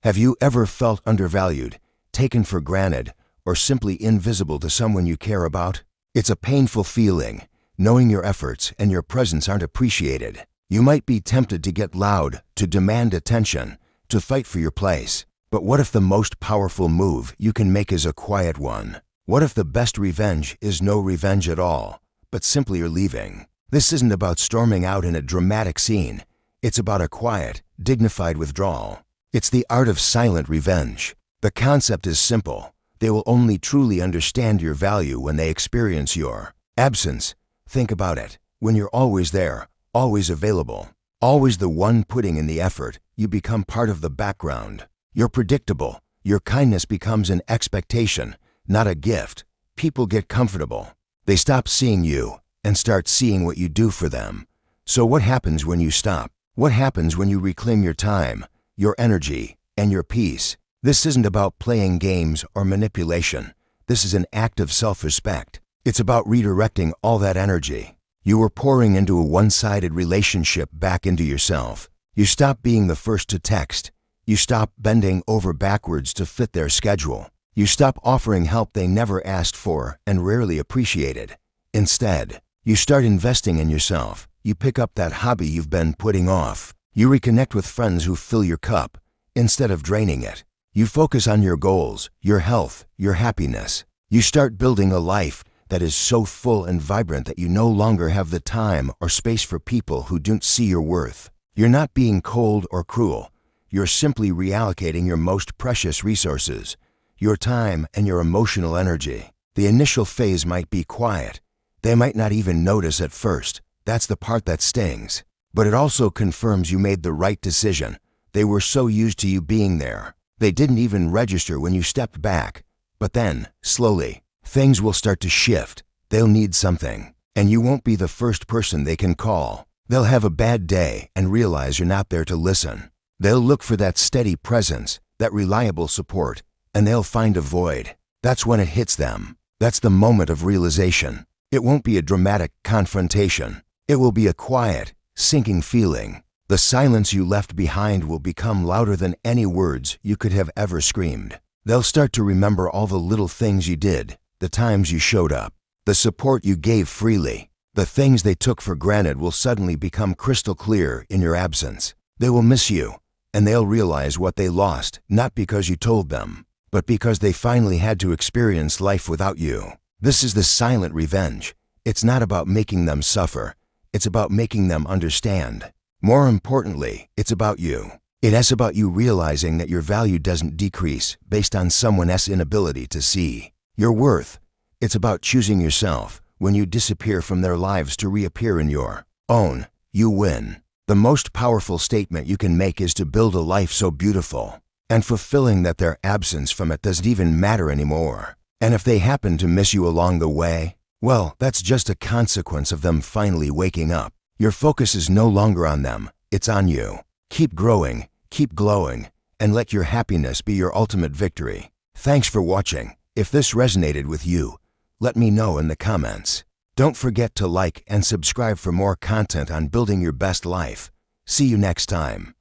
Have you ever felt undervalued, taken for granted, or simply invisible to someone you care about? It's a painful feeling, knowing your efforts and your presence aren't appreciated. You might be tempted to get loud, to demand attention, to fight for your place. But what if the most powerful move you can make is a quiet one? What if the best revenge is no revenge at all, but simply you're leaving? This isn't about storming out in a dramatic scene. It's about a quiet, dignified withdrawal. It's the art of silent revenge. The concept is simple. They will only truly understand your value when they experience your absence. Think about it. When you're always there, always available, always the one putting in the effort, you become part of the background. You're predictable. Your kindness becomes an expectation, not a gift. People get comfortable. They stop seeing you and start seeing what you do for them. So what happens when you stop? What happens when you reclaim your time, your energy, and your peace? This isn't about playing games or manipulation. This is an act of self-respect. It's about redirecting all that energy you were pouring into a one-sided relationship back into yourself. You stop being the first to text. You stop bending over backwards to fit their schedule. You stop offering help they never asked for and rarely appreciated. Instead, you start investing in yourself. You pick up that hobby you've been putting off. You reconnect with friends who fill your cup instead of draining it. You focus on your goals, your health, your happiness. You start building a life that is so full and vibrant that you no longer have the time or space for people who don't see your worth. You're not being cold or cruel. You're simply reallocating your most precious resources, your time and your emotional energy. The initial phase might be quiet. They might not even notice at first. That's the part that stings. But it also confirms you made the right decision. They were so used to you being there. They didn't even register when you stepped back. But then, slowly, things will start to shift. They'll need something, and you won't be the first person they can call. They'll have a bad day and realize you're not there to listen. They'll look for that steady presence, that reliable support, and they'll find a void. That's when it hits them. That's the moment of realization. It won't be a dramatic confrontation. It will be a quiet, sinking feeling. The silence you left behind will become louder than any words you could have ever screamed. They'll start to remember all the little things you did, the times you showed up, the support you gave freely. The things they took for granted will suddenly become crystal clear in your absence. They will miss you, and they'll realize what they lost, not because you told them, but because they finally had to experience life without you. This is the silent revenge. It's not about making them suffer. It's about making them understand. More importantly, it's about you. It's about you realizing that your value doesn't decrease based on someone else's inability to see your worth. It's about choosing yourself when you disappear from their lives to reappear in your own. You win. The most powerful statement you can make is to build a life so beautiful and fulfilling that their absence from it doesn't even matter anymore. And if they happen to miss you along the way, well, that's just a consequence of them finally waking up. Your focus is no longer on them, it's on you. Keep growing, keep glowing, and let your happiness be your ultimate victory. Thanks for watching. If this resonated with you, let me know in the comments. Don't forget to like and subscribe for more content on building your best life. See you next time.